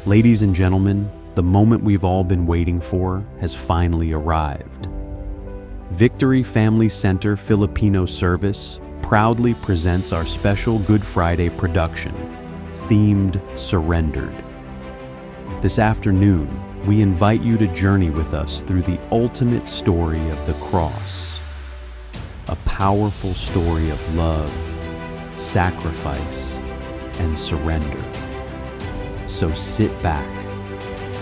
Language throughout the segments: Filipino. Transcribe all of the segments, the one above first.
Ladies and gentlemen, the moment we've all been waiting for has finally arrived. Victory Family Center Filipino Service proudly presents our special Good Friday production, themed Surrendered. This afternoon, we invite you to journey with us through the ultimate story of the cross, a powerful story of love, sacrifice, and surrender. So sit back,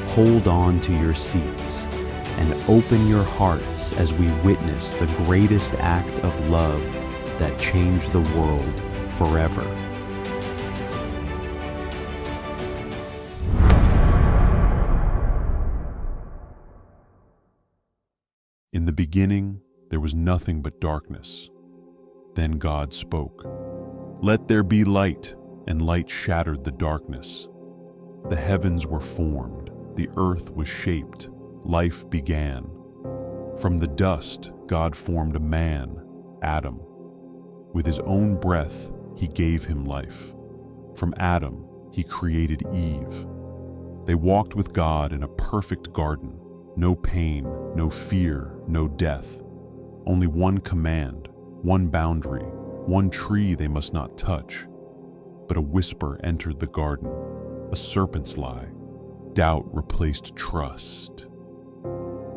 hold on to your seats, and open your hearts as we witness the greatest act of love that changed the world forever. In the beginning, there was nothing but darkness. Then God spoke, "Let there be light," and light shattered the darkness. The heavens were formed, the earth was shaped, life began. From the dust, God formed a man, Adam. With his own breath, he gave him life. From Adam, he created Eve. They walked with God in a perfect garden. No pain, no fear, no death. Only one command, one boundary, one tree they must not touch. But a whisper entered the garden, a serpent's lie. Doubt replaced trust.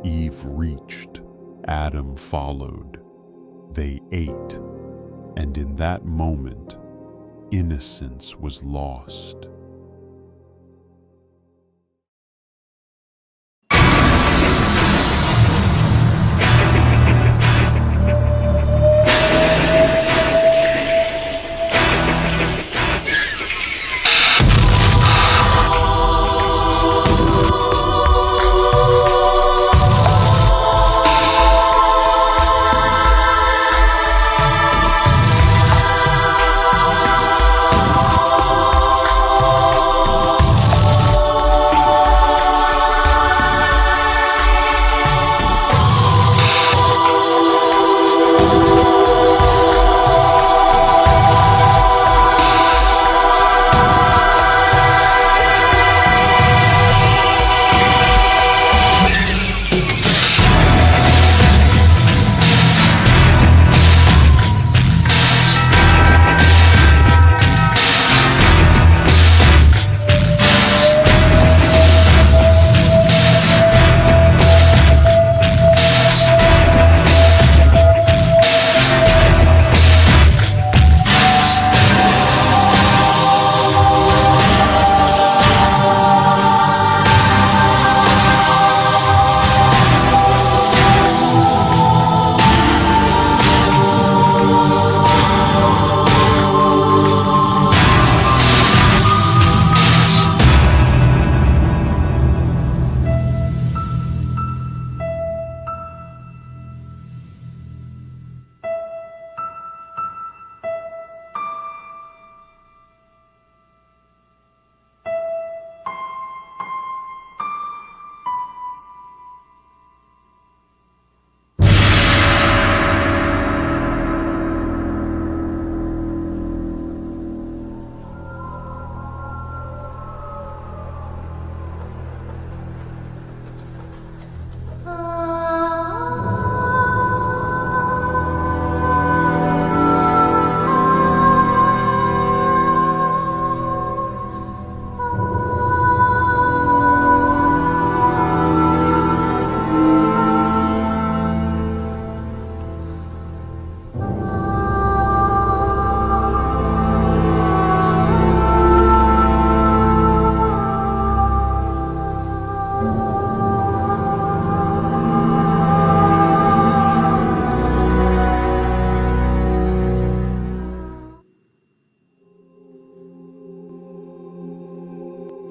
Eve reached, Adam followed. They ate, and in that moment, innocence was lost.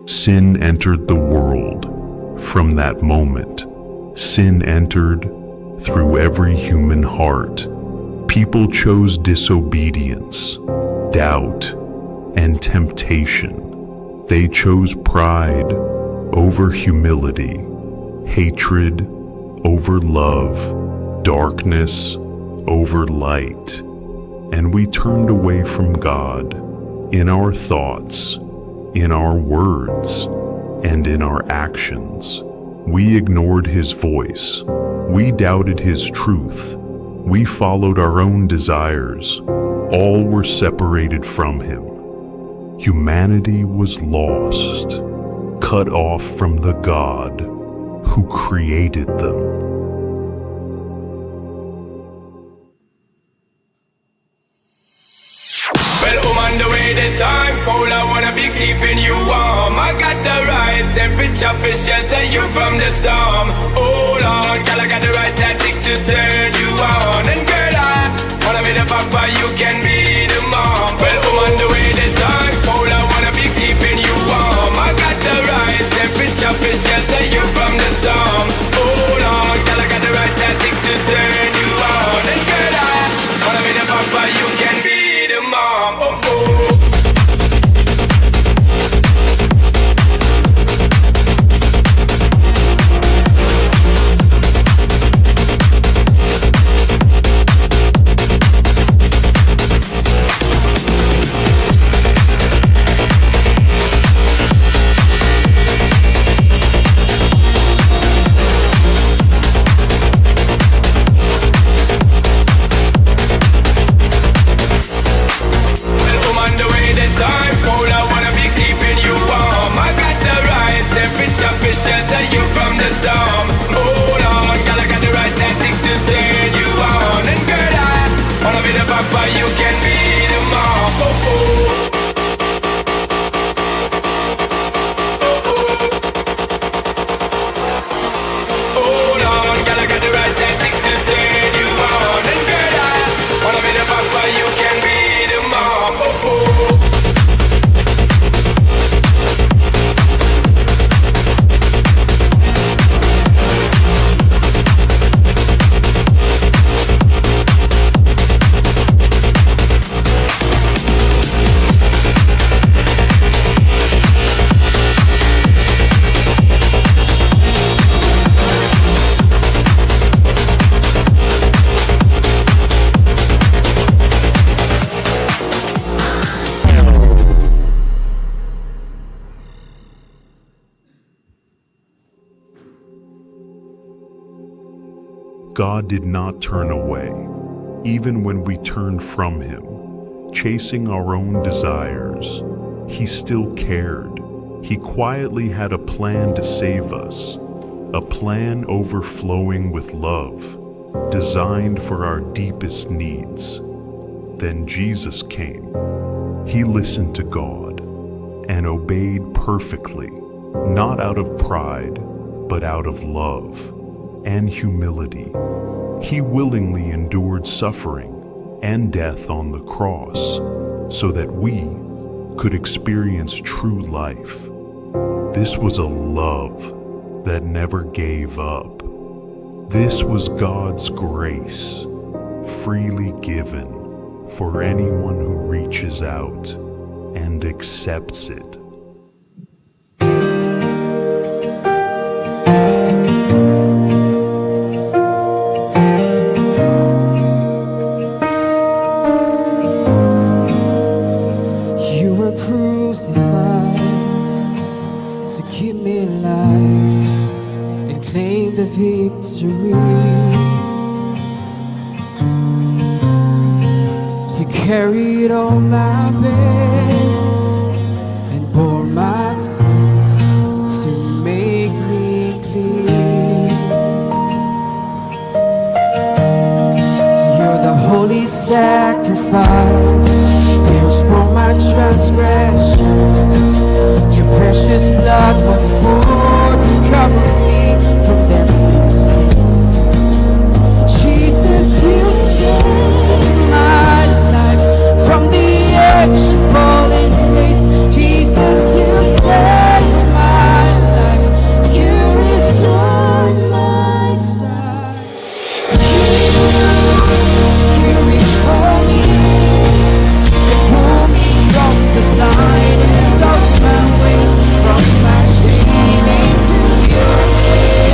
Sin entered the world. From that moment, sin entered through every human heart. People chose disobedience, doubt, and temptation. They chose pride over humility, hatred over love, darkness over light. And we turned away from God in our thoughts, in our words, and in our actions. We ignored his voice. We doubted his truth. We followed our own desires. All were separated from him. Humanity was lost, cut off from the God who created them. Well, on the way the time cold, I wanna be keeping you warm. I got the right temperature for shelter you from the storm. Hold on, girl, I got the right tactics to turn you on. And girl, I wanna be the papa, you can be the mom. Well, on the way the time cold, I wanna be keeping you warm. I got the right temperature for shelter you from the storm. Hold on, girl, I got the right tactics to turn you on. And girl, I wanna be the papa, you can be the mom. Oh, oh. Shelter you from the storm. Hold on, girl, I got the right tactics to turn you on. And girl, I wanna be the papa, you can be the mom. Oh, oh. Oh, oh. Hold on, girl, I got the right tactics to turn you on. And girl, I wanna be the papa, you can be the mom. Oh, oh. God did not turn away, even when we turned from him, chasing our own desires. He still cared. He quietly had a plan to save us, a plan overflowing with love, designed for our deepest needs. Then Jesus came. He listened to God and obeyed perfectly, not out of pride, but out of love and humility. He willingly endured suffering and death on the cross so that we could experience true life. This was a love that never gave up. This was God's grace, freely given for anyone who reaches out and accepts it. Victory. You carried all my pain and bore my sin to make me clean. You're the holy sacrifice, pierced for my transgressions. Your precious blood was poured to cover me from death. Jesus, you saved my life from the edge of falling face. Jesus, you saved my life. You restored my sight. You reach for me and pull me from the blindness of my ways, from my shame into your name.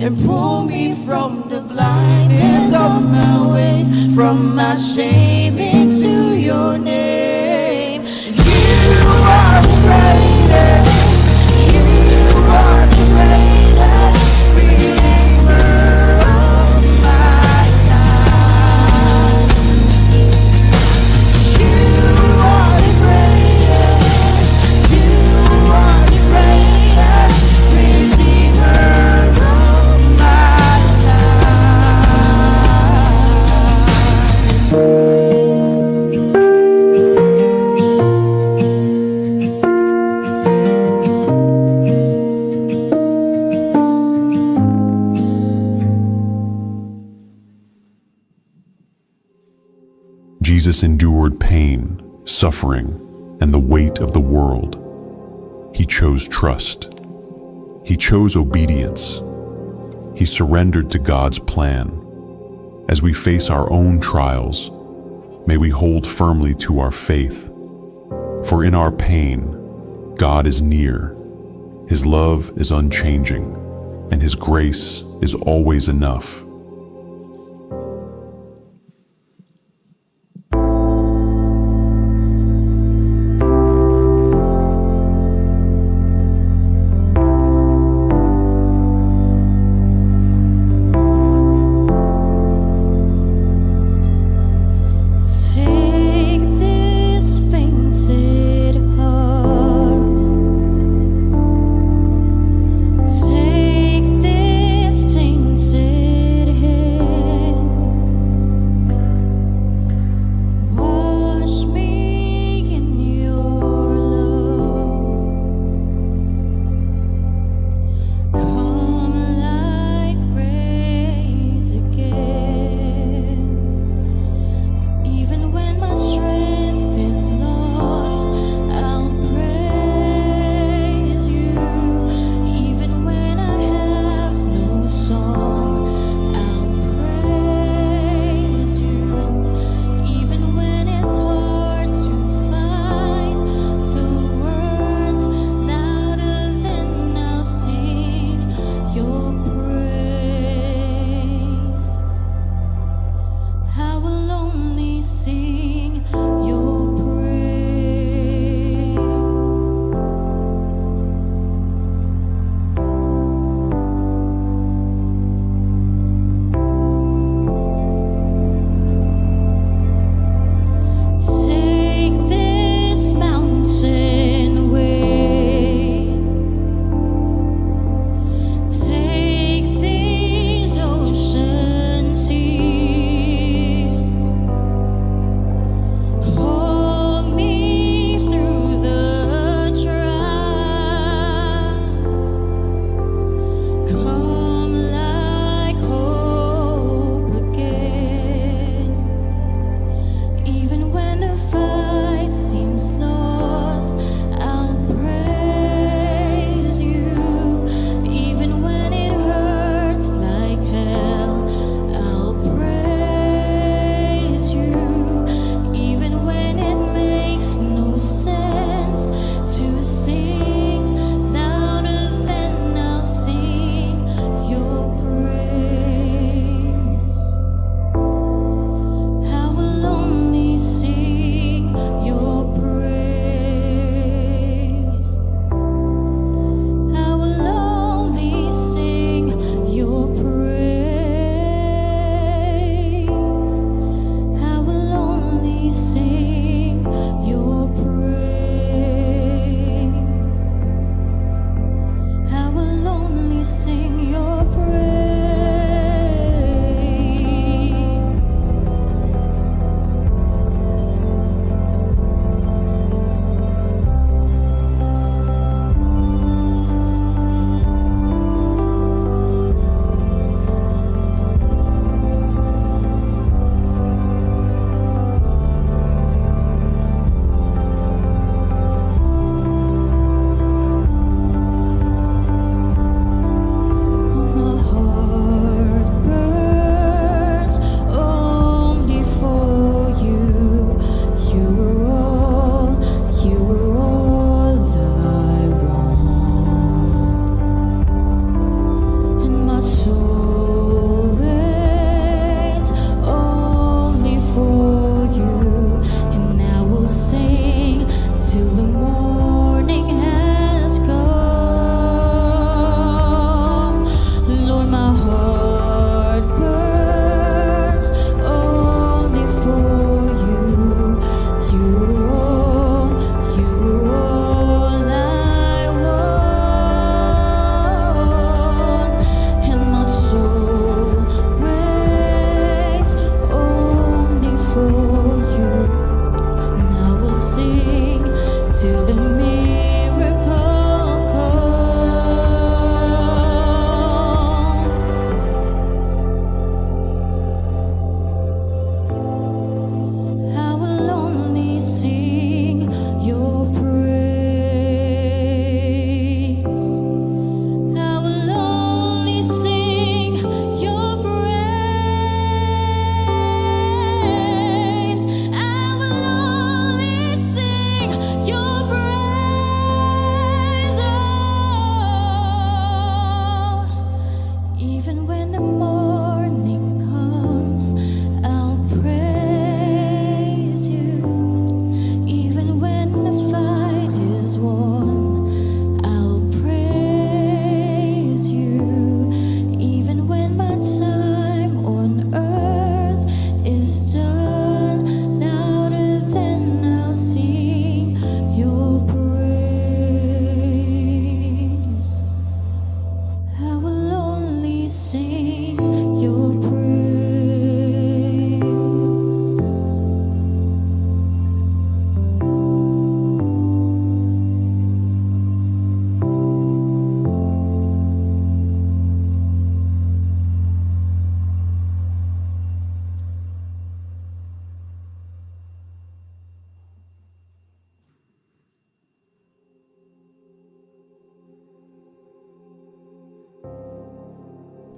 and pull me from the blindness of my ways, from my shame into your name. You are the greatest, you are the greatest Redeemer of my life. You are the greatest, you are the greatest Redeemer of my Jesus endured pain, suffering, and the weight of the world. He chose trust. He chose obedience. He surrendered to God's plan. As we face our own trials, may we hold firmly to our faith. For in our pain, God is near. His love is unchanging, and His grace is always enough.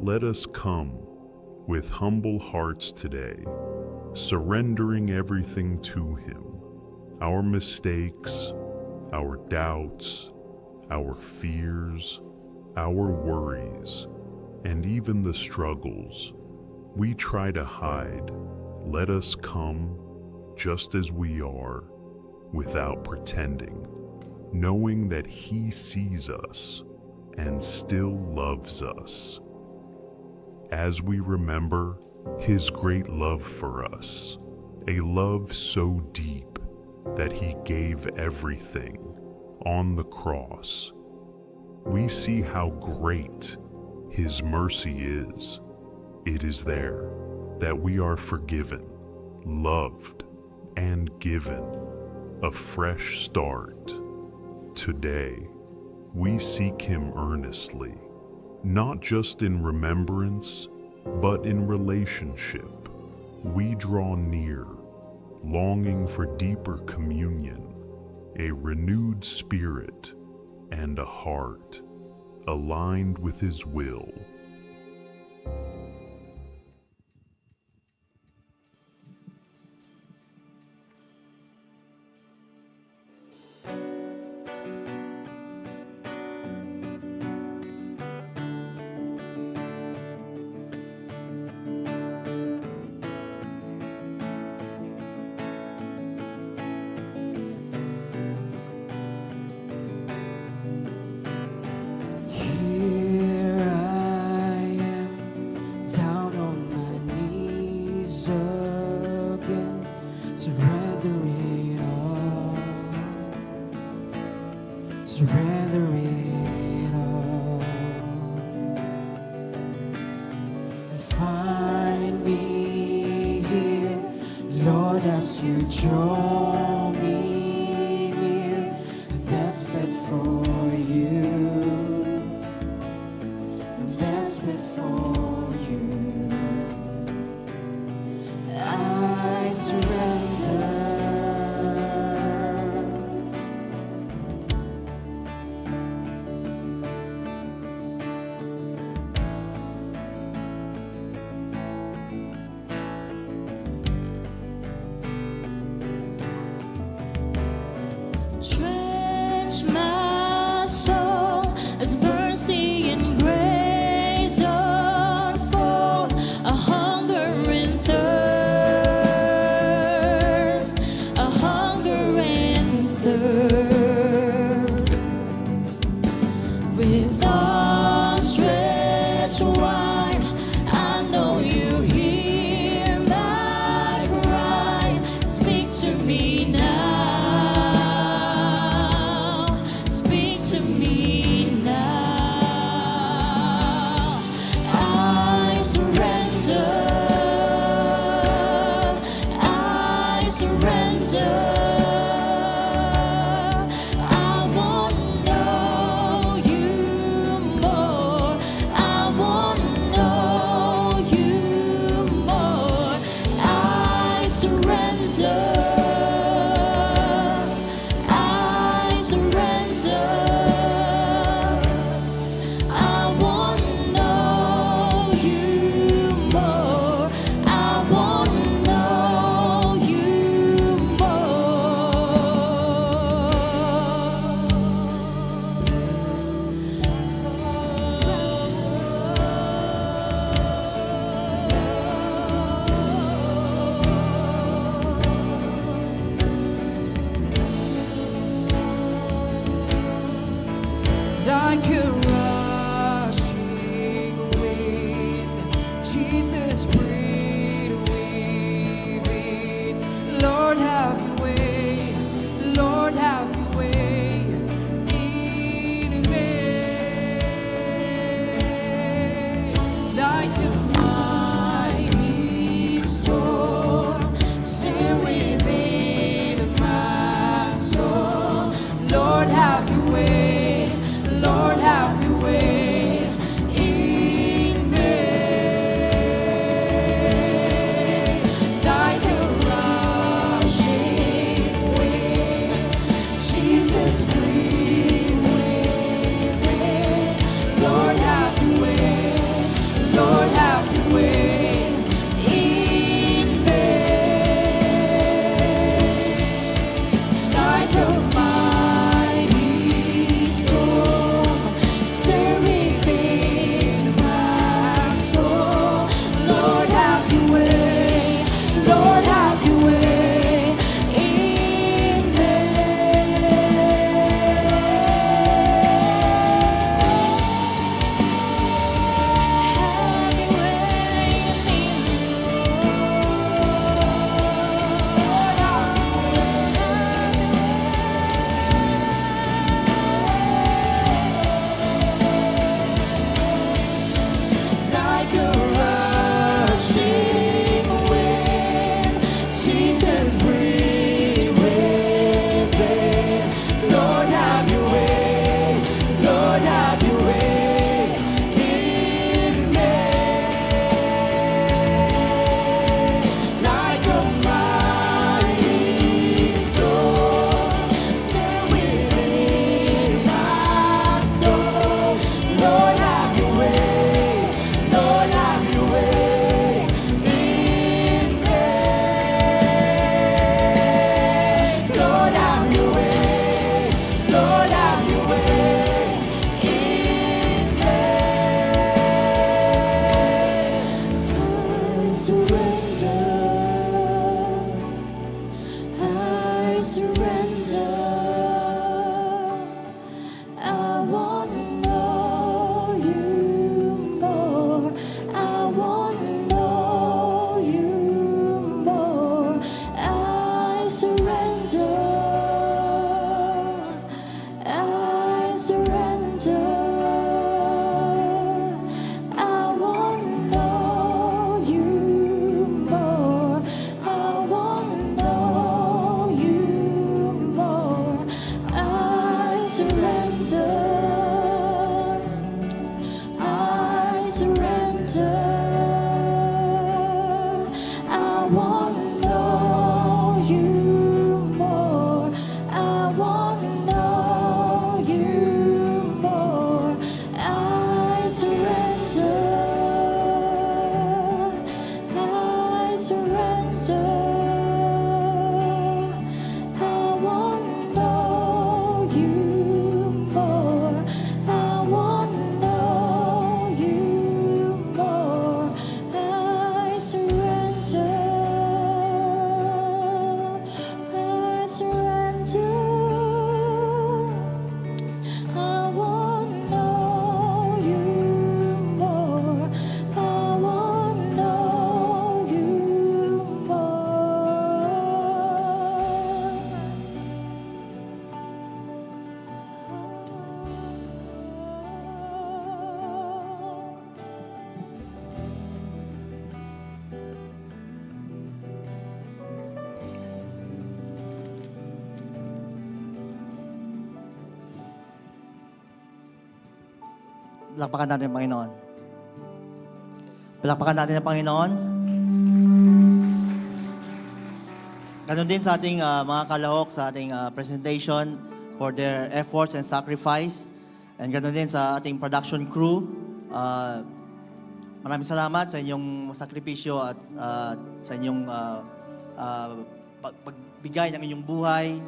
Let us come with humble hearts today, surrendering everything to Him, our mistakes, our doubts, our fears, our worries, and even the struggles we try to hide. Let us come just as we are, without pretending, knowing that He sees us and still loves us. As we remember His great love for us, a love so deep that He gave everything on the cross, we see how great His mercy is. It is there that we are forgiven, loved, and given a fresh start. Today, we seek Him earnestly, not just in remembrance, but in relationship. We draw near, longing for deeper communion, a renewed spirit, and a heart aligned with His will. Here I am, down on my knees again, surrendering all, surrendering all. Find me here, Lord, as you draw me near, and desperate for you. Desperate for you, I surrender. Palakpakan natin ang Panginoon. Palakpakan natin ang Panginoon. Ganon din sa ating mga kalahok, sa ating presentation for their efforts and sacrifice. And ganon din sa ating production crew. Maraming salamat sa inyong sakripisyo at sa inyong pagbigay ng inyong buhay,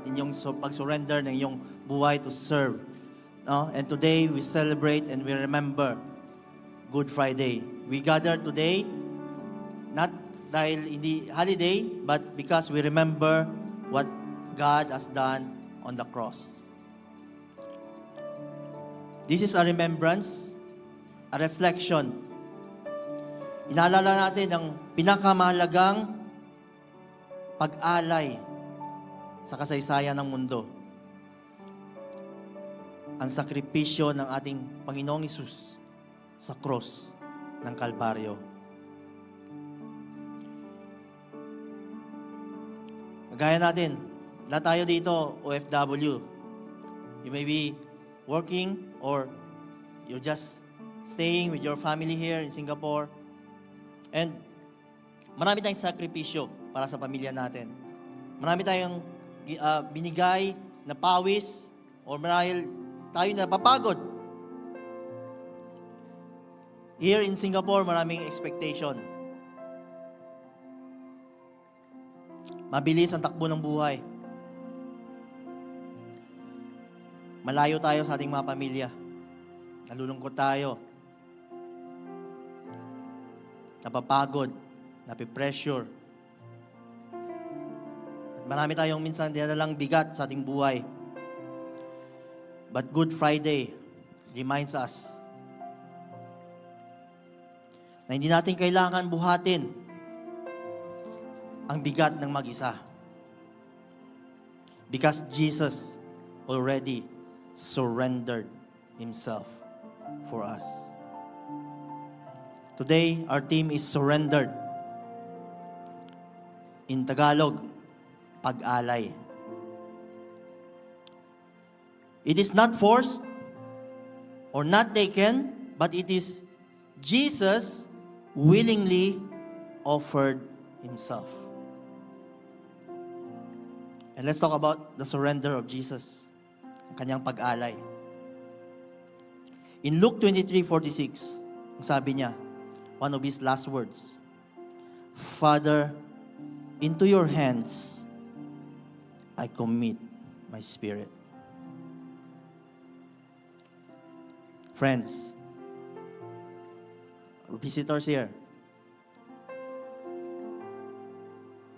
inyong pag-surrender ng inyong buhay to serve. No? And today, we celebrate and we remember Good Friday. We gather today, not dahil hindi holiday, but because we remember what God has done on the cross. This is a remembrance, a reflection. Inaalala natin ang pinakamahalagang pag-alay sa kasaysayan ng mundo. Ang sakripisyo ng ating Panginoong Hesus sa cross ng Kalbaryo. Kagaya natin, lahat tayo dito, OFW. You may be working or you're just staying with your family here in Singapore. And marami tayong sakripisyo para sa pamilya natin. Marami tayong binigay na pawis or marahil tayo na papagod. Here in Singapore, maraming expectation. Mabilis ang takbo ng buhay. Malayo tayo sa ating mga pamilya. Nalulungkot tayo. Napapagod. Napipressure. At marami tayong minsan dinadalang bigat sa ating buhay. But Good Friday reminds us na hindi natin kailangan buhatin ang bigat ng mag-isa. Because Jesus already surrendered Himself for us. Today, our theme is surrendered. In Tagalog, pag-alay. It is not forced or not taken, but it is Jesus willingly offered Himself. And let's talk about the surrender of Jesus, ang kanyang pag-alay. In Luke 23:46, ang sabi niya, one of His last words, Father, into your hands I commit my spirit. Friends, visitors here,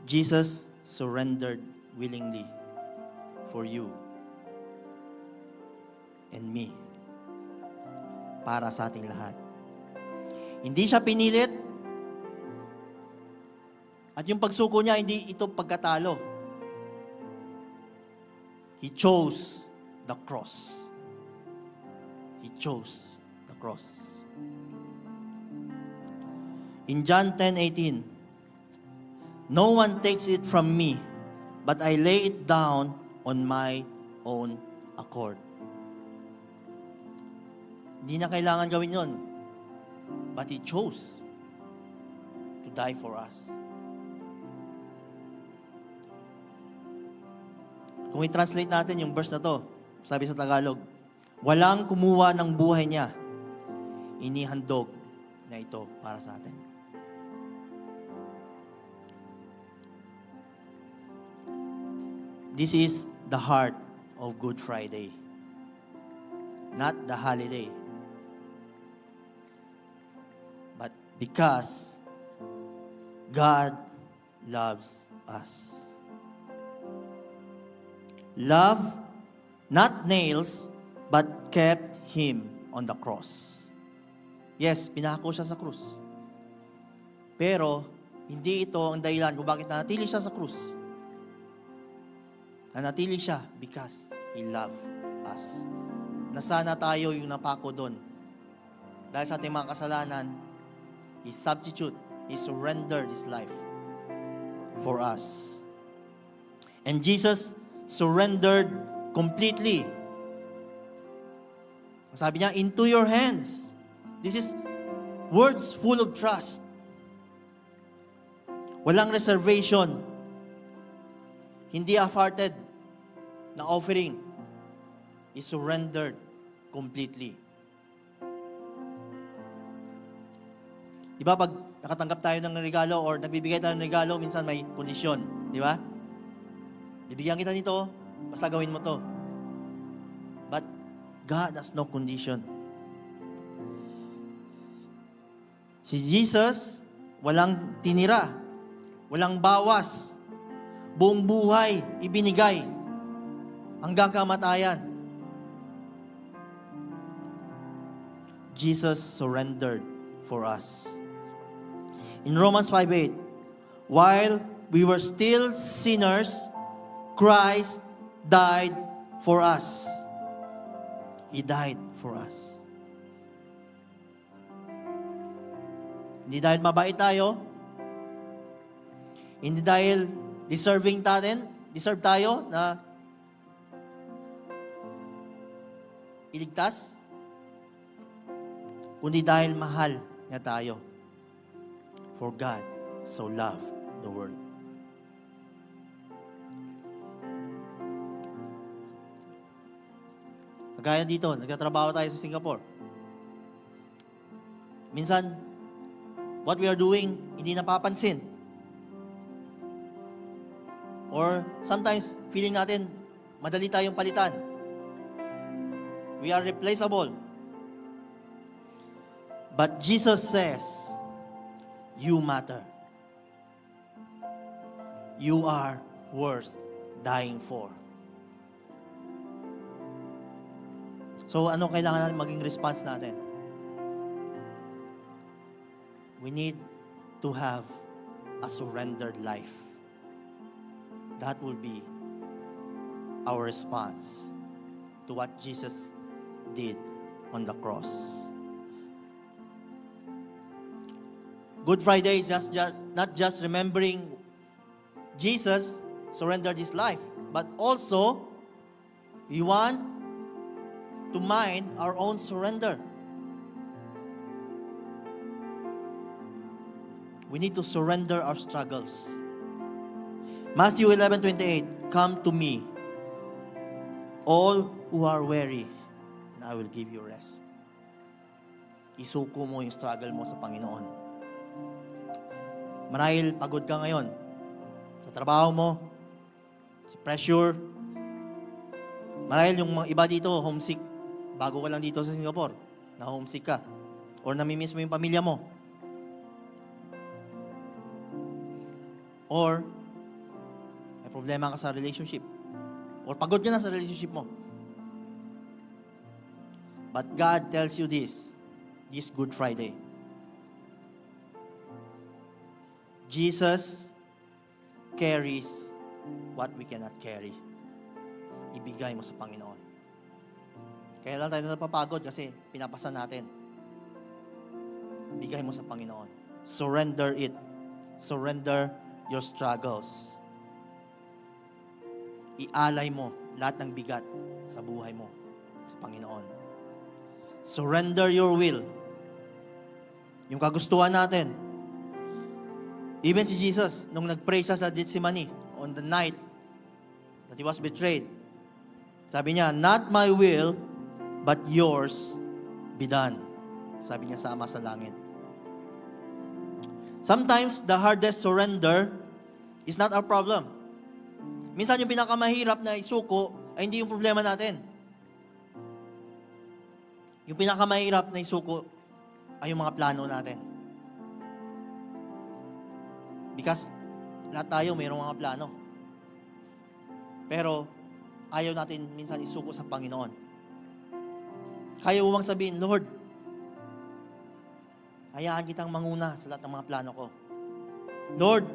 Jesus surrendered willingly for you and me, para sa ating lahat. Hindi siya pinilit, at yung pagsuko niya, hindi ito pagkatalo. He chose the cross. He chose the cross. In John 10:18, no one takes it from me, but I lay it down on my own accord. Hindi na kailangan gawin yon, but He chose to die for us. Kung i-translate natin yung verse na to, sabi sa Tagalog, walang kumuha ng buhay niya, inihandog na ito para sa atin. This is the heart of Good Friday, not the holiday, but because God loves us. Love, not nails, but kept Him on the cross. Yes, pinako siya sa krus. Pero, hindi ito ang dahilan kung bakit nanatili siya sa krus. Nanatili siya because He loved us. Na sana tayo yung napako doon. Dahil sa ating mga kasalanan, He substitute, He surrendered His life for us. And Jesus surrendered completely. Sabi niya, into your hands. This is words full of trust. Walang reservation. Hindi half-hearted na offering. Is surrendered completely. Di ba pag nakatanggap tayo ng regalo or nagbibigay tayo ng regalo, minsan may kondisyon. Di ba? Bibigyan kita nito, basta gawin mo to. But God has no condition. Si Jesus, walang tinira, walang bawas, buong buhay, ibinigay, hanggang kamatayan. Jesus surrendered for us. In Romans 5:8, while we were still sinners, Christ died for us. He died for us. Hindi dahil mabait tayo, hindi dahil deserve tayo na iligtas, kundi dahil mahal niya tayo. For God so loved the world. Kagaya dito, nagtatrabaho tayo sa Singapore. Minsan, what we are doing, hindi napapansin. Or sometimes, feeling natin, madali tayong palitan. We are replaceable. But Jesus says, you matter. You are worth dying for. So, ano kailangan natin maging response natin? We need to have a surrendered life. That will be our response to what Jesus did on the cross. Good Friday is not just remembering Jesus surrendered his life, but also we want to mind our own surrender. We need to surrender our struggles. Matthew 11:28, come to me, all who are weary, and I will give you rest. Isuko mo yung struggle mo sa Panginoon. Marahil pagod ka ngayon sa trabaho mo, sa pressure. Marahil yung mga iba dito, homesick. Bago ka lang dito sa Singapore, na homesick ka. Or namimiss mo yung pamilya mo. Or may problema ka sa relationship. Or pagod ka na sa relationship mo. But God tells you this Good Friday. Jesus carries what we cannot carry. Ibigay mo sa Panginoon. Kaya lang tayo napapagod kasi pinapasan natin. Ibigay mo sa Panginoon. Surrender it. Surrender your struggles. Ialay mo lahat ng bigat sa buhay mo sa Panginoon. Surrender your will. Yung kagustuhan natin. Even si Jesus, nung nag-pray siya sa Gethsemane on the night that he was betrayed, sabi niya, not my will, but yours be done. Sabi niya sa Ama sa langit. Sometimes, the hardest surrender is not our problem. Minsan yung pinakamahirap na isuko ay hindi yung problema natin. Yung pinakamahirap na isuko ay yung mga plano natin. Because lahat tayo mayroong mga plano. Pero ayaw natin minsan isuko sa Panginoon. Kaya mo bang sabihin, Lord, hayaan kitang manguna sa lahat ng mga plano ko. Lord,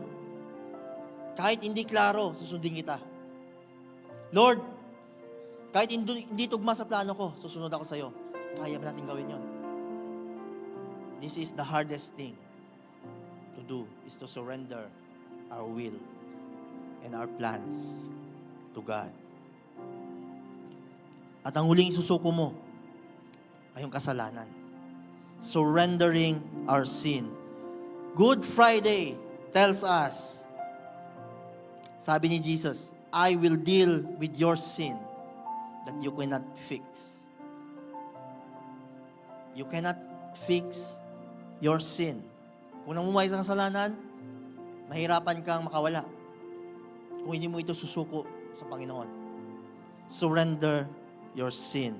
kahit hindi klaro, susundin kita. Lord, kahit hindi tugma sa plano ko, susunod ako sa iyo. Kaya ba natin gawin yon? This is the hardest thing to do, is to surrender our will and our plans to God. At ang huling isusuko mo, ay yung kasalanan. Surrendering our sin. Good Friday tells us, sabi ni Jesus, I will deal with your sin that you cannot fix. You cannot fix your sin. Kung namumuhay sa kasalanan, mahirapan kang makawala. Kung hindi mo ito susuko sa Panginoon. Surrender your sin.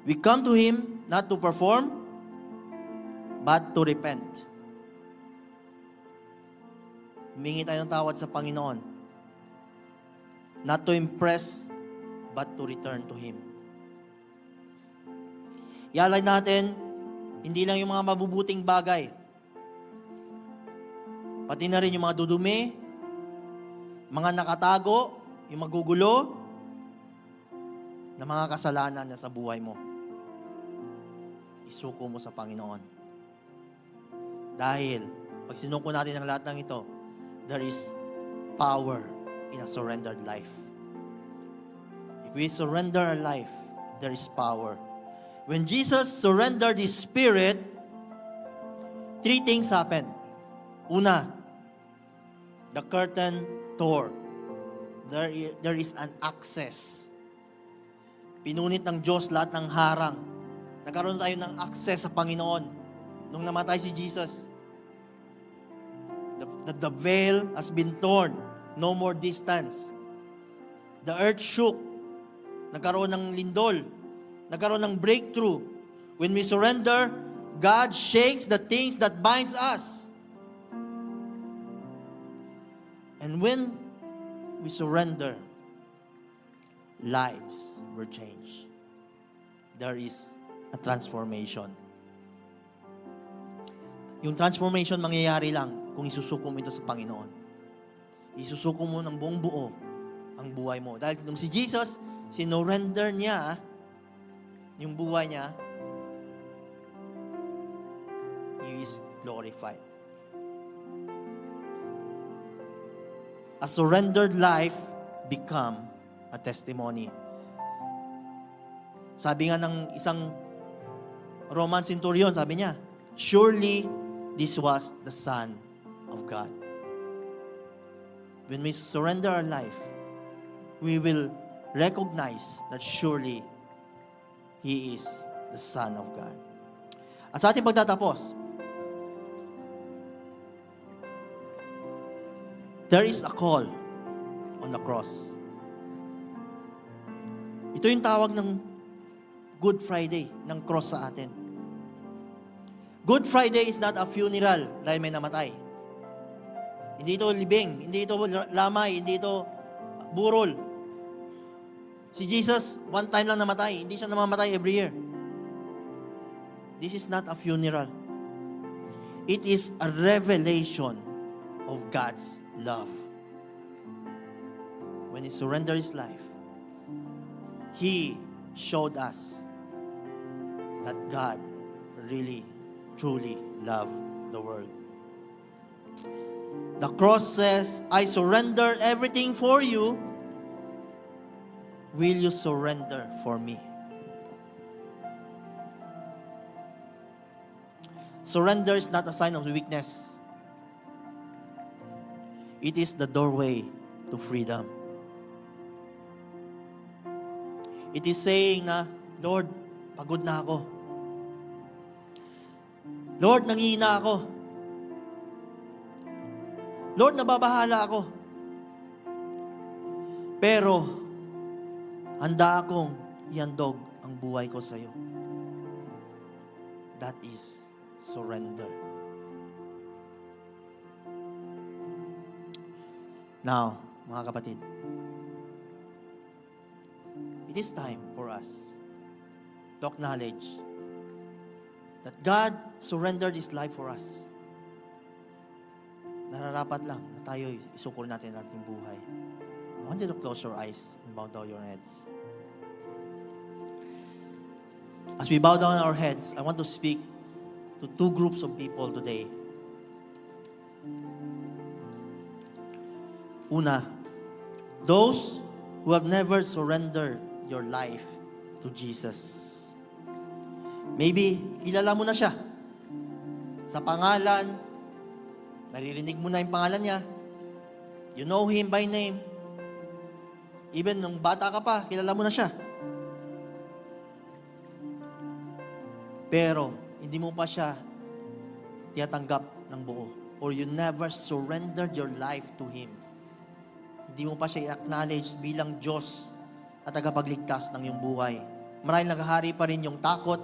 We come to Him not to perform, but to repent. Humingi tayo ng tawad sa Panginoon. Not to impress, but to return to Him. Ialay natin, hindi lang yung mga mabubuting bagay. Pati na rin yung mga dudumi, mga nakatago, yung magugulo, na mga kasalanan na sa buhay mo. Isuko mo sa Panginoon. Dahil, pag sinuko natin ang lahat ng ito, there is power in a surrendered life. If we surrender our life, there is power. When Jesus surrendered His Spirit, 3 things happened. Una, the curtain tore. There is an access. Pinunit ng Diyos lahat ng harang. Nagkaroon tayo ng access sa Panginoon nung namatay si Jesus. The veil has been torn. No more distance. The earth shook. Nagkaroon ng lindol. Nagkaroon ng breakthrough. When we surrender, God shakes the things that binds us. And when we surrender, lives were changed. There is a transformation. Yung transformation mangyayari lang kung isusuko mo ito sa Panginoon. Isusuko mo ng buong buo ang buhay mo. Dahil nung si Jesus, sinurrender niya yung buhay niya, He is glorified. A surrendered life become a testimony. Sabi nga ng isang Roman centurion, sabi niya, surely this was the Son of God. When we surrender our life, we will recognize that surely He is the Son of God. At sa ating pagtatapos, there is a call on the cross. Ito yung tawag ng Good Friday, ng cross sa atin. Good Friday is not a funeral dahil may namatay. Hindi ito libing, hindi ito lamay, hindi ito burol. Si Jesus, one time lang namatay. Hindi siya namamatay every year. This is not a funeral. It is a revelation of God's love. When He surrendered His life, He showed us that God really, truly loved the world. The cross says, I surrender everything for you. Will you surrender for me? Surrender is not a sign of weakness. It is the doorway to freedom. It is saying na, Lord, pagod na ako. Lord, nangihina ako. Lord, nababahala ako. Pero, handa akong ihandog ang buhay ko sa iyo. That is surrender. Now, mga kapatid, it is time for us to acknowledge that God surrendered His life for us. Nararapat lang na tayo isukol natin ang ating buhay. I want you to close your eyes and bow down your heads. As we bow down our heads, I want to speak to 2 groups of people today. Una, Those who have never surrendered your life to Jesus. Maybe, kilala mo na siya. Sa pangalan, naririnig mo na yung pangalan niya. You know Him by name. Even nung bata ka pa, kilala mo na siya. Pero, hindi mo pa siya tiyatanggap ng buo. Or you never surrendered your life to Him. Hindi mo pa siya i-acknowledge bilang Diyos at tagapagligtas ng iyong buhay. Marahil naghahari pa rin yung takot,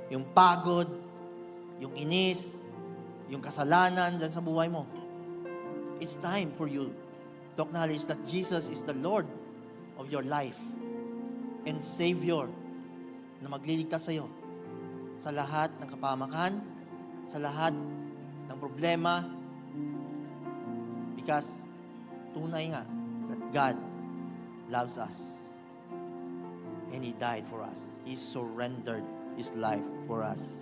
yung pagod, yung inis, yung kasalanan dyan sa buhay mo. It's time for you to acknowledge that Jesus is the Lord of your life and Savior na magliligtas sa iyo sa lahat ng kapamakan, sa lahat ng problema, because tunay nga that God loves us and He died for us. He surrendered His life for us.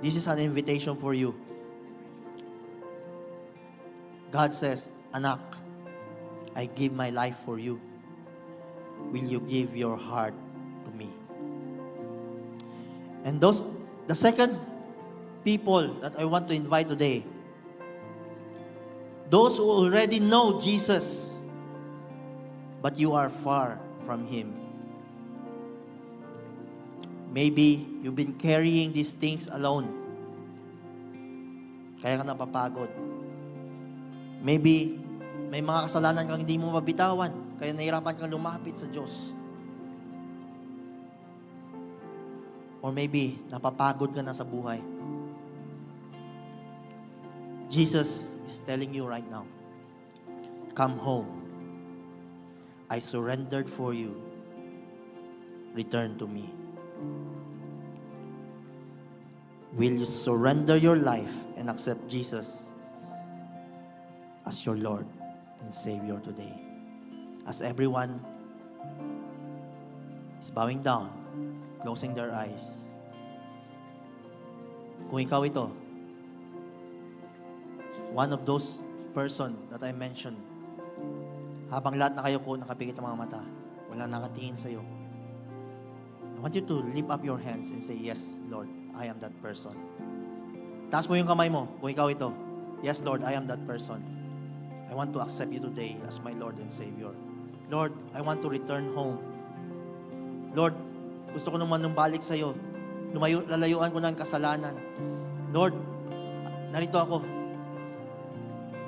This is an invitation for you. God says, Anak, I give my life for you. Will you give your heart to me? And the second people that I want to invite today, those who already know Jesus, but you are far from Him. Maybe you've been carrying these things alone. Kaya ka napapagod. Maybe may mga kasalanan kang hindi mo mabitawan, kaya nahirapan kang lumapit sa Diyos. Or maybe napapagod ka na sa buhay. Jesus is telling you right now, come home. I surrendered for you. Return to me. Will you surrender your life and accept Jesus as your Lord and Savior today? As everyone is bowing down, closing their eyes. Kung ikaw ito, one of those person that I mentioned, habang lahat na kayo po nakapikit ang mga mata, wala nakatingin sa iyo, I want you to lift up your hands and say, yes, Lord, I am that person. Taas mo yung kamay mo kung ikaw ito. Yes, Lord, I am that person. I want to accept you today as my Lord and Savior. Lord, I want to return home. Lord, gusto ko naman balik sa iyo. Lalayuan ko ng kasalanan. Lord, narito ako.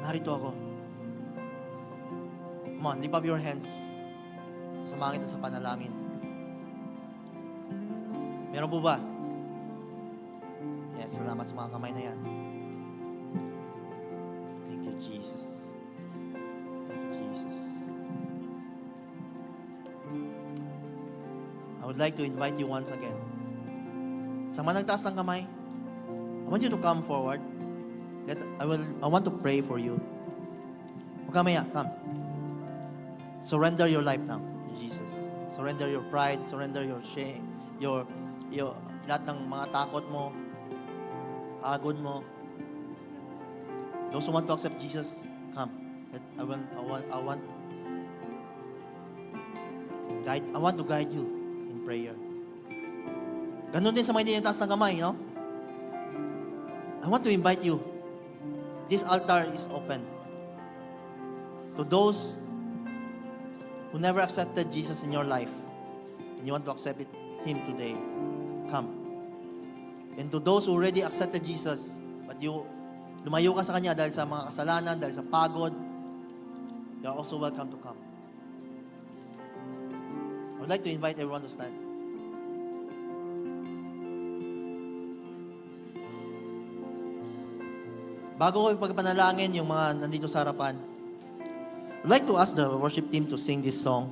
Narito ako. Come on, lift up your hands. Sasamahan kita sa panalangin. Meron po ba? Yes, salamat sa mga kamay na yan. Thank you, Jesus. Thank you, Jesus. I would like to invite you once again. Sa mga nagtaas ng kamay, I want you to come forward. I want to pray for you. Huwag ka maya, come. Surrender your life now to Jesus. Surrender your pride, surrender your shame, your lahat ng mga takot mo, pagod mo. Those who want to accept Jesus, come. I want to guide you in prayer. Ganun din sa mga hindi nagtaas ng kamay, no? I want to invite you. This altar is open to those who never accepted Jesus in your life and you want to accept Him today. Come. And to those who already accepted Jesus but lumayo ka sa Kanya dahil sa mga kasalanan, dahil sa pagod, you are also welcome to come. I would like to invite everyone to stand. Bago ko ipagpanalangin yung mga nandito sa harapan, I'd like to ask the worship team to sing this song.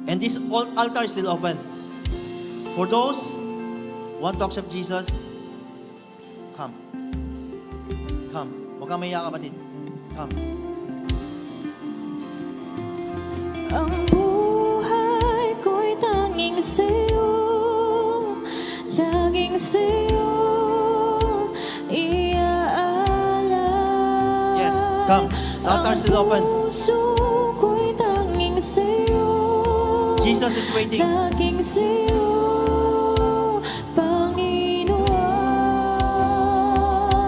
And this altar is still open. For those who want to accept Jesus, come. Come. Huwag kang mahiya, kapatid. Come. Ang buhay ko'y tanging sa'yo, laging sa'yo iaalay. Yes, come. The altar is still open. Puso ko'y tanging sa'yo. Jesus is waiting. Laging sa'yo, Panginoon.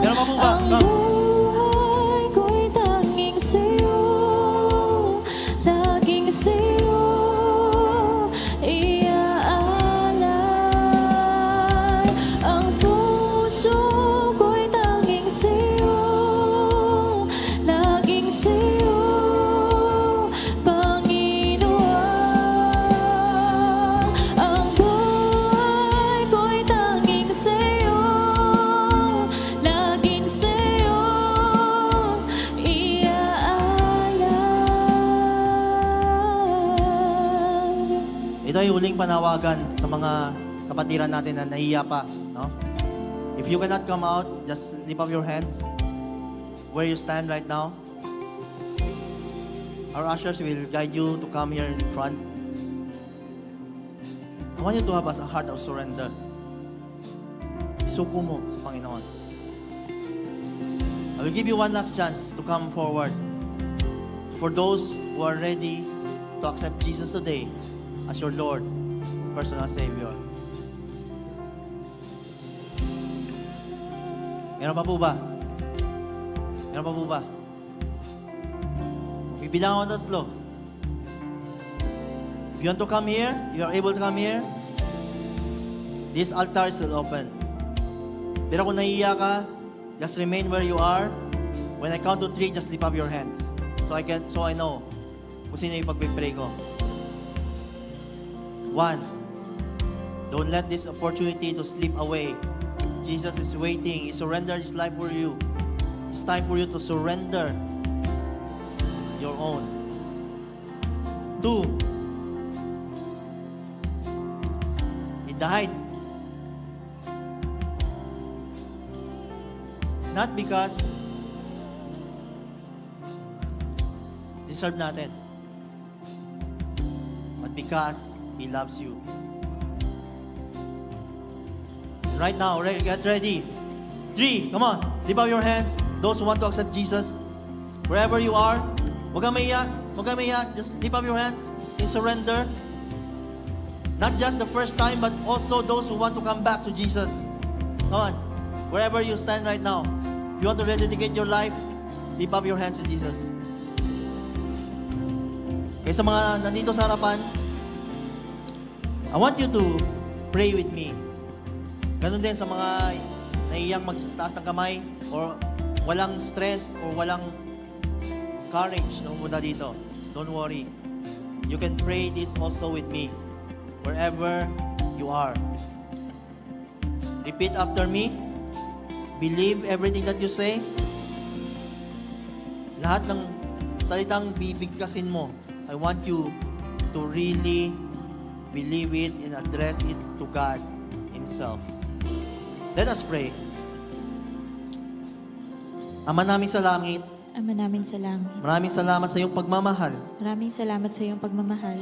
Meron pa po ba? Ang Come. buhay ko'y tanging sa'yo. Laging sa'yo, iaalay. Ang puso ko'y tanging sa'yo. Laging sa'yo, Panginoon. Ang buhay ko'y tanging sa'yo. Laging sa'yo, iaalay. Ito ay huling panawagan sa mga kapatiran natin na nahiya pa. No? If you cannot come out, just lift up your hands where you stand right now. Our ushers will guide you to come here in front. I want you to have a heart of surrender. Isuko mo sa Panginoon. I will give you one last chance to come forward. For those who are ready to accept Jesus today as your Lord, personal Savior. Meron pa po ba? Meron pa po ba? Bibilang ako tatlo. If you want to come here, you are able to come here. This altar is still open. Pero kung nahiya ka, just remain where you are. When I count to 3, just lift up your hands. So I know kung sino yung pagpipray ko. 1. Don't let this opportunity to slip away. Jesus is waiting. He surrendered His life for you. It's time for you to surrender your own. 2. He died. Not because deserve natin, but because He loves you. Right now, get ready. 3, come on, lift up your hands. Those who want to accept Jesus, wherever you are, huwag kang maiyak, just lift up your hands in surrender. Not just the first time, but also those who want to come back to Jesus. Come on, wherever you stand right now, if you want to rededicate your life, lift up your hands to Jesus. Kaya sa mga nandito sa harapan, I want you to pray with me. Ganun din sa mga naiyang magtaas ng kamay or walang strength or walang courage na pumunta dito. Don't worry. You can pray this also with me wherever you are. Repeat after me. Believe everything that you say. Lahat ng salitang bibigkasin mo, I want you to really believe it and address it to God Himself. Let us pray. Ama namin sa langit, Ama namin sa langit, maraming salamat sa iyong pagmamahal. maraming salamat sa iyong pagmamahal,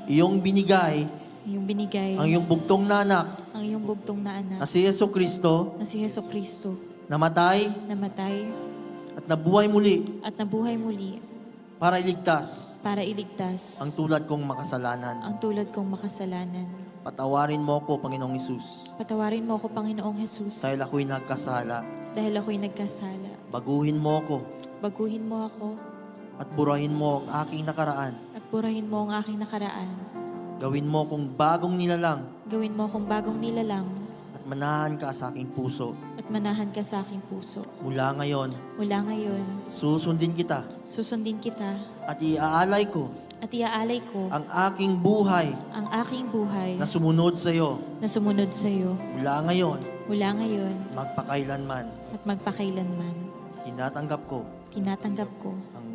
Iyong binigay iyong binigay, ang iyong bugtong na anak ang iyong bugtong na na anak, si Jesucristo, na si Heso Kristo, namatay namatay at nabuhay muli at nabuhay muli para iligtas para iligtas ang tulad kong makasalanan. ang tulad kong makasalanan. Patawarin mo ako, Panginoong Isus, Patawarin mo ako, Panginoong Jesus, dahil ako'y nagkasala. dahil ako'y nagkasala. Baguhin mo ako Baguhin mo ako at burahin mo ang aking nakaraan. at burahin mo ang aking nakaraan. Gawin mo kong bagong nilalang Gawin mo akong bagong nilalang at manahan ka sa aking puso. at manahan ka sa aking puso. Mula ngayon, Mula ngayon, susundin kita susundin kita at iaalay ko at iaalay ko ang aking buhay ang aking buhay na sumunod sa iyo na sumunod sa iyo mula ngayon, mula ngayon magpakailanman. at magpakailanman. Tinatanggap ko Tinatanggap ko ang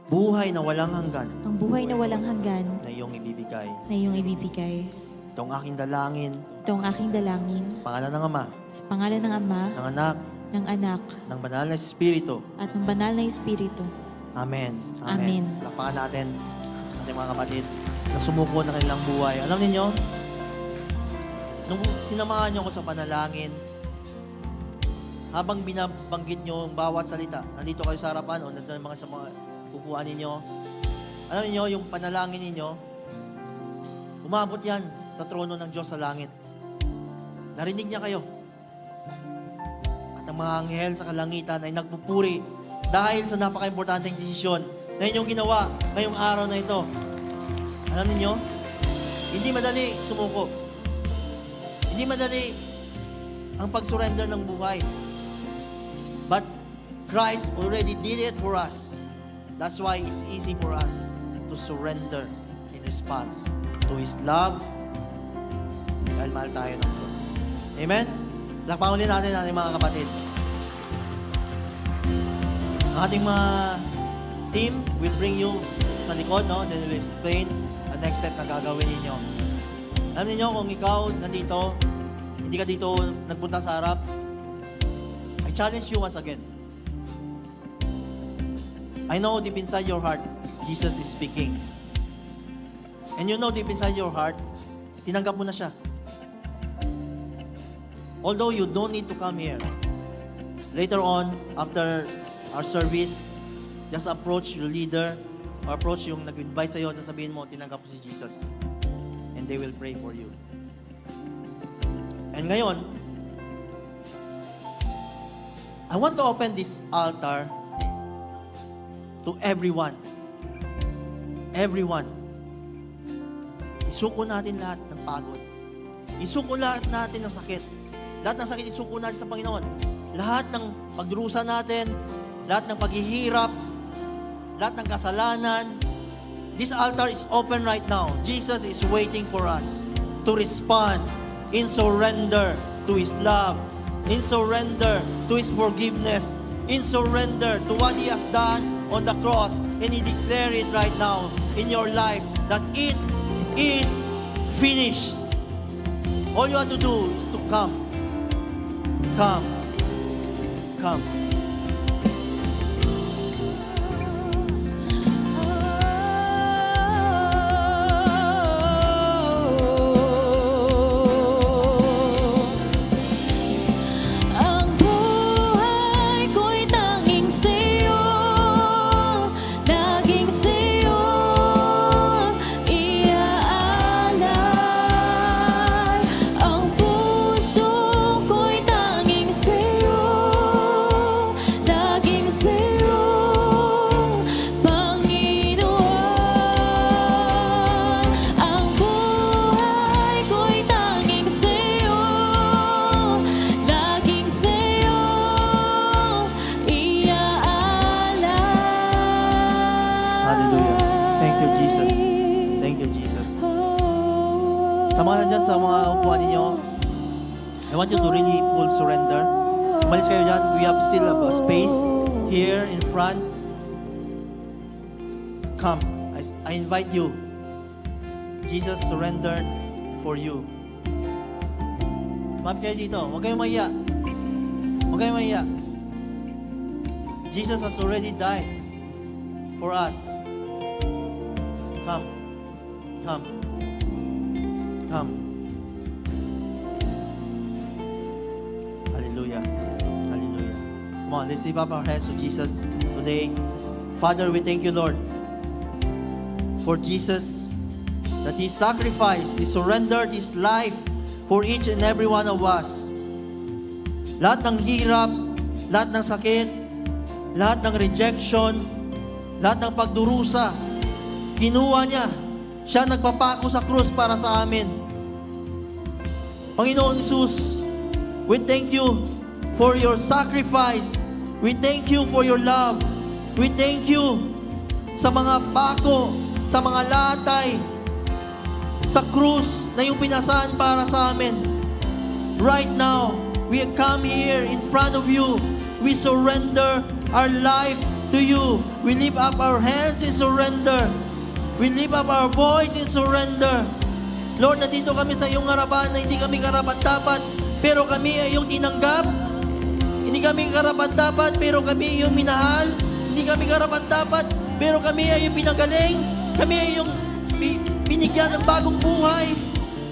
buhay na walang hanggan ang buhay na walang hanggan na iyong ibibigay. na iyong ibibigay. Ito ang aking dalangin Ito ang aking dalangin sa pangalan ng Ama, sa pangalan ng Ama, ng Anak, ng Anak, ng Banal na Espiritu. at ng Banal na Espiritu. Amen. Amen. Lapakan natin ating mga kapatid na sumuko ng kanilang buhay. Alam niyo, nung sinamahan niyo ako sa panalangin, habang binabanggit niyo ang bawat salita, nandito kayo sa harapan o nandito mga sa mga upuan ninyo. Alam niyo, yung panalangin ninyo, umabot yan sa trono ng Diyos sa langit. Narinig niya kayo. At ang mga anghel sa kalangitan ay nagpupuri dahil sa napaka-importanteng desisyon na inyong ginawa ngayong araw na ito. Alam niyo, hindi madali sumuko. Hindi madali ang pag-surrender ng buhay. But Christ already did it for us. That's why it's easy for us to surrender in response to His love. Dahil mahal tayo ng Diyos. Amen? Lakpan ulit natin ang mga kapatid. Ang ating mga team will bring you sa likod, no? Then we'll explain the next step na gagawin ninyo. Alam niyo kung ikaw nandito, hindi ka dito nagpunta sa harap, I challenge you once again. I know deep inside your heart, Jesus is speaking. And you know deep inside your heart, tinanggap mo na siya. Although you don't need to come here. Later on, after our service, just approach your leader or approach yung nag-invite sa'yo at sabihin mo, tinanggap mo si Jesus. And they will pray for you. And ngayon, I want to open this altar to everyone. Everyone. Isuko natin lahat ng pagod. Isuko lahat natin ng sakit. Lahat ng sakit isuko natin sa Panginoon. Lahat ng pagdurusa natin, lahat ng paghihirap, lahat ng kasalanan. This altar is open right now. Jesus is waiting for us to respond in surrender to His love, in surrender to His forgiveness, in surrender to what He has done on the cross. And He declare it right now in your life that it is finished. All you have to do is to come. Come. Come. Ang buhay ko'y tanging sa'yo, laging sa'yo iaalay. Ang puso ko'y tanging sa'yo, laging sa'yo, Panginoon. Ang buhay ko'y tanging sa'yo, laging sa'yo iaalay. Hallelujah. Thank you, Jesus. Thank you, Jesus. Sa mga nandyan, sa mga upuan ninyo, I want you to really full surrender. Umalis kayo dyan. We have still a space here in front. Come. I invite you. Jesus surrendered for you. Ma'am kayo dito. Huwag kayong mahiya. Huwag kayong mahiya. Jesus has already died for us. Come. Come. Come. Hallelujah. Hallelujah. Come on, let's lift up our hands to Jesus today. Father, we thank you, Lord, for Jesus, that He sacrificed, He surrendered His life for each and every one of us. Lahat ng hirap, lahat ng sakit, lahat ng rejection, lahat ng pagdurusa, kinuha niya. Siya nagpapako sa krus para sa amin. Panginoong Jesus, we thank you for your sacrifice. We thank you for your love. We thank you sa mga pako, sa mga latay, sa krus na yung pinasaan para sa amin. Right now, we come here in front of you. We surrender our life to you. We lift up our hands in surrender. We lift up our voice in surrender. Lord, nandito kami sa iyong harapan na hindi kami karapat-dapat, pero kami ay iyong tinanggap. Hindi kami karapat-dapat, pero kami iyong minahal. Hindi kami karapat-dapat, pero kami ay iyong pinagaling. Kami ay iyong binigyan ng bagong buhay.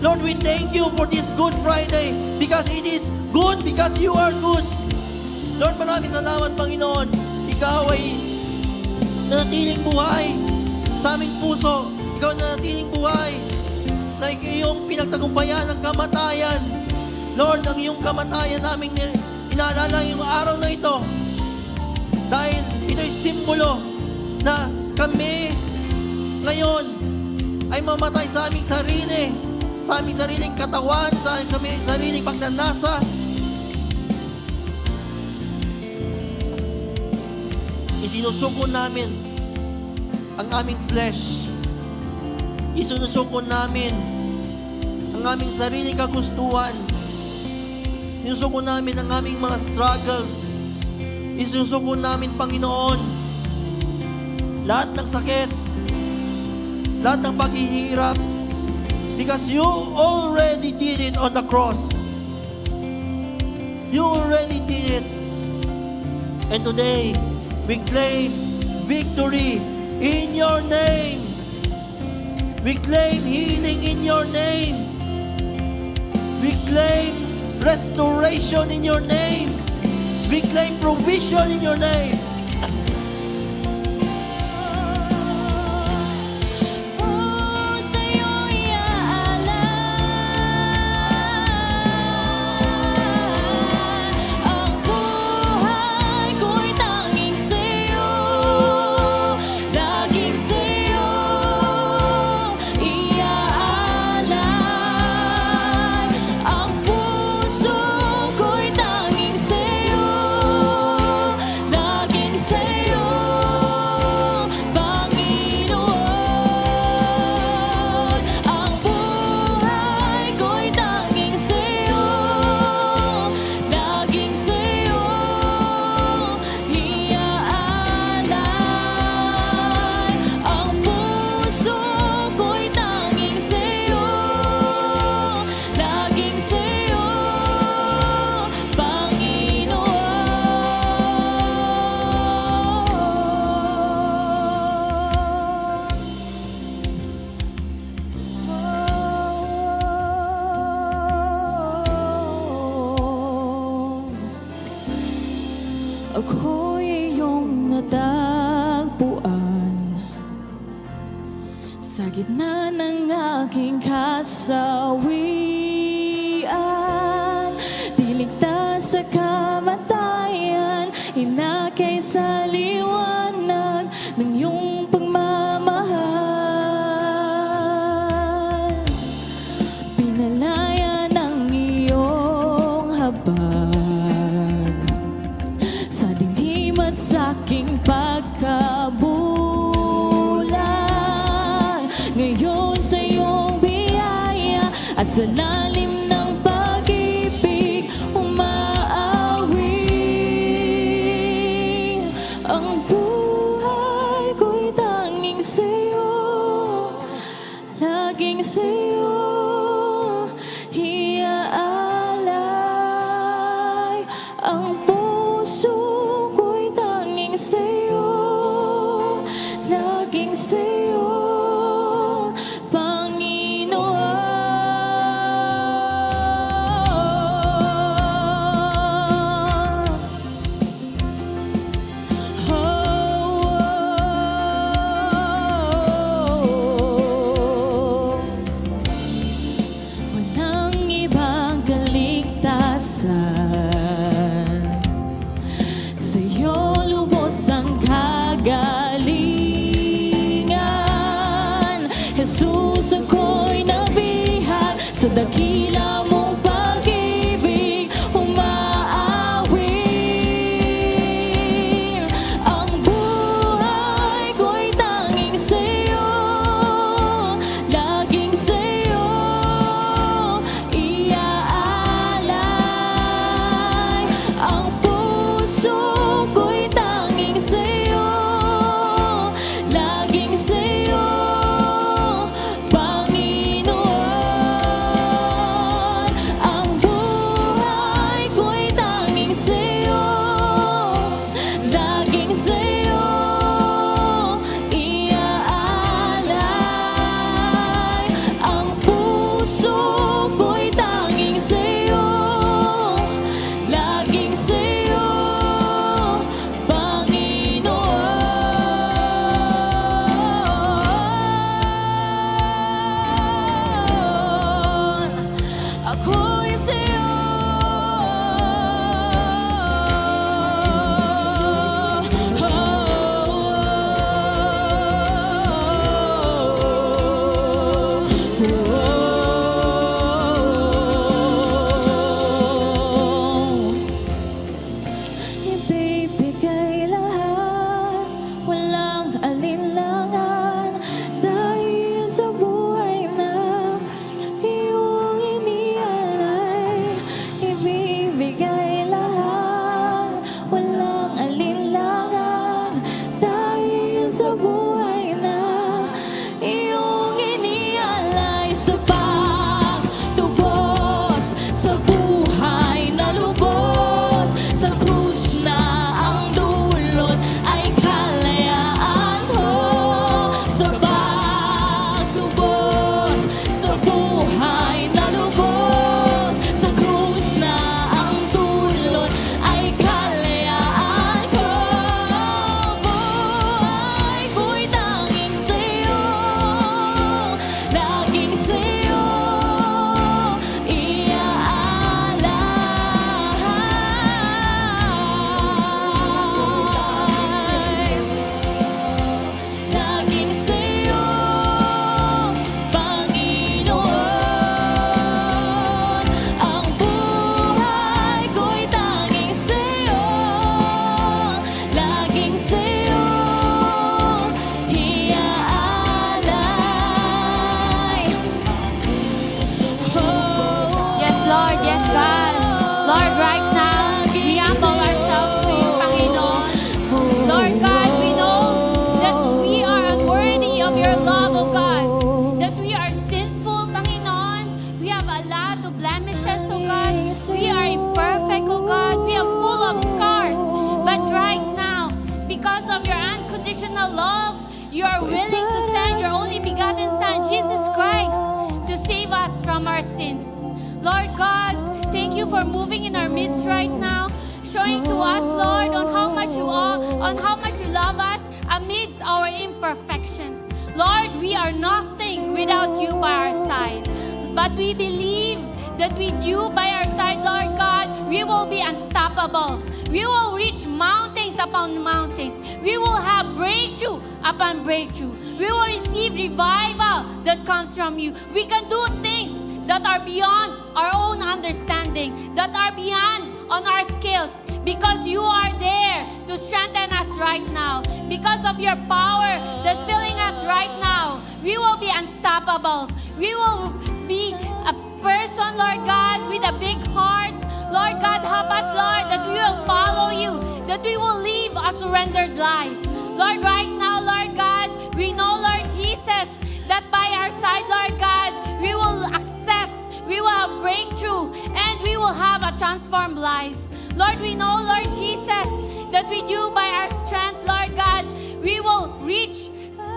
Lord, we thank you for this Good Friday because it is good because you are good. Lord, maraming salamat, Panginoon. Ikaw ay nanatiling buhay sa aming puso. Ikaw nanatiling buhay na iyong pinagtagumpayan ng kamatayan. Lord, ang iyong kamatayan namin inaalala yung araw na ito. Dahil ito'y simbolo na kami ngayon ay mamatay sa aming sarili, sa aming sariling katawan, sa aming sariling pagnanasa. Isinusuko namin ang aming flesh. Isinusuko namin ang aming sariling kagustuhan. Sinusuko namin ang aming mga struggles. Isinusuko namin, Panginoon, lahat ng sakit, lahat ng paghihirap, because you already did it on the cross. You already did it. And today, we claim victory in your name. We claim healing in your name. We claim restoration in your name. We claim provision in your name. Sa'yo iaalay ang buhay ko'y tanging sa'yo, laging sa'yo iaalay ang puso ko'y tanging sa'yo, laging sa'yo, Panginoon. Ang buhay ko'y tanging sa'yo, laging sa'yo iaalay. Ang puso ko'y tanging sa'yo, laging sa'yo, Panginoon. Ako'y iyong natagpuan sa gitna ng aking kasawian. Di ligtas sa kamatayan, inakay sa liwanag ng iyong pagmamahal. Pinalaya ng iyong habag sa dilim at sa aking pagkabulan. Ngayon sa iyong biyaya at sa lalim ng pag-ibig umaawing. Ang buhay ko'y tanging sa'yo, laging sa'yo iaalay. Ang puso ko'y tanging sa'yo, laging sa'yo, dakila mong pag-ibig umaawin. Ang buhay ko'y tanging sa'yo, laging sa'yo iaalay. Ang puso ko'y tanging sa'yo, laging sa'yo, Panginoon. you are willing to send your only begotten Son, Jesus Christ, to save us from our sins. Lord God, thank you for moving in our midst right now, showing to us, Lord, on how much you love us amidst our imperfections. Lord, we are nothing without you by our side. But we believe that with you by our side, Lord God, we will be unstoppable. We will reach mountains upon mountains. We will have breakthrough upon breakthrough. We will receive revival that comes from you. We can do things that are beyond our own understanding, that are beyond on our skills, because you are there to strengthen us right now. Because of your power that's filling us right now, we will be unstoppable. We will be a person, Lord God, with a big heart. Lord God, help us, Lord, that we will follow you, that we will live a surrendered life. Lord, right now, Lord God, we know, Lord Jesus, that by our side, Lord God, we will have breakthrough, and we will have a transformed life. Lord, we know, Lord Jesus, that with you by our strength, Lord God, we will reach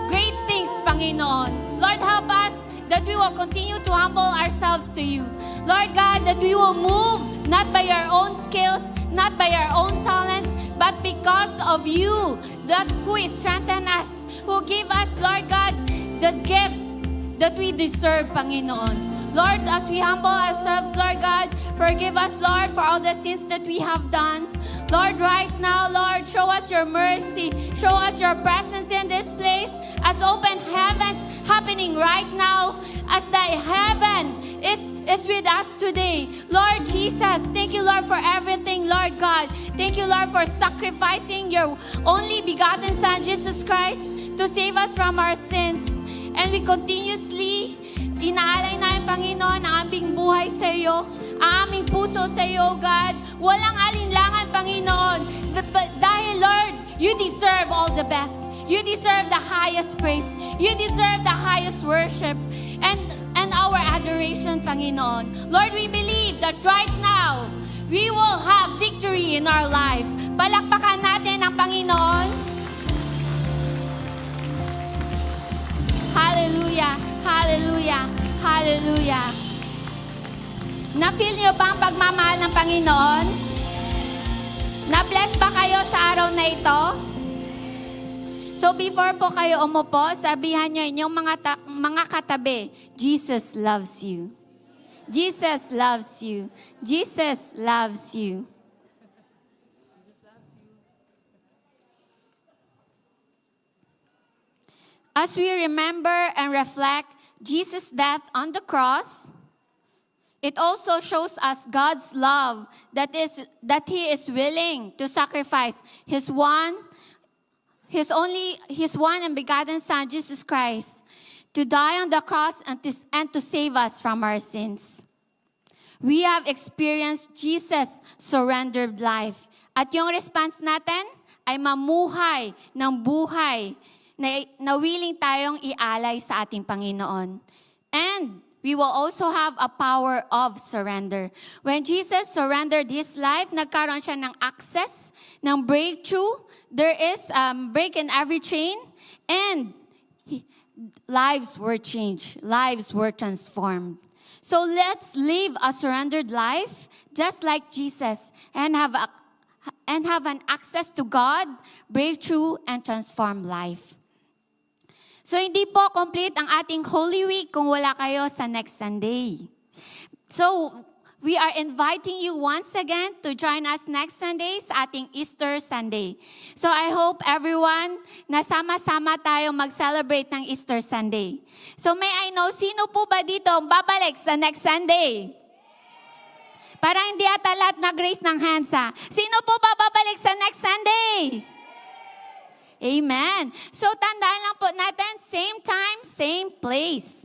great things, Panginoon. Lord, help us that we will continue to humble ourselves to you. Lord God, that we will move not by our own skills, not by our own talents, but because of you, that who is strengthen us, who give us, Lord God, the gifts that we deserve, Panginoon. Lord, as we humble ourselves, Lord God, forgive us, Lord, for all the sins that we have done. Lord, right now, Lord, show us your mercy. Show us your presence in this place as open heavens happening right now, as the heaven is with us today. Lord Jesus, thank you, Lord, for everything, Lord God. Thank you, Lord, for sacrificing your only begotten Son, Jesus Christ, to save us from our sins. And we continuously inaalay namin, Panginoon, ang aming buhay sa iyo, ang aming puso sa iyo, God. Walang alinlangan, Panginoon. Dahil, Lord, you deserve all the best. You deserve the highest praise. You deserve the highest worship and our adoration, Panginoon. Lord, we believe that right now, we will have victory in our life. Palakpakan natin ang Panginoon. Hallelujah. Hallelujah! Hallelujah! Na-feel niyo ba ang pagmamahal ng Panginoon? Na-bless ba kayo sa araw na ito? So before po kayo umupo, sabihan niyo inyong mga katabi, Jesus loves you. Jesus loves you. Jesus loves you. As we remember and reflect Jesus' death on the cross, it also shows us God's love, that He is willing to sacrifice His one and begotten Son, Jesus Christ, to die on the cross and to save us from our sins. We have experienced Jesus' surrendered life. At yung response natin ay mamuhay ng buhay na willing tayong ialay sa ating Panginoon. And we will also have a power of surrender. When Jesus surrendered His life, nagkaroon siya ng access, ng breakthrough. There is break in every chain, and lives were changed. Lives were transformed. So let's live a surrendered life, just like Jesus, and have an access to God, breakthrough, and transformed life. So, hindi po complete ang ating Holy Week kung wala kayo sa next Sunday. So, we are inviting you once again to join us next Sunday sa ating Easter Sunday. So, I hope everyone na sama-sama tayo mag-celebrate ng Easter Sunday. So, may I know, sino po ba dito babalik sa next Sunday? Para hindi ata lahat nag-raise ng hands ha. Sino po ba babalik sa next Sunday? Amen. So, tandaan lang po natin, same time, same place.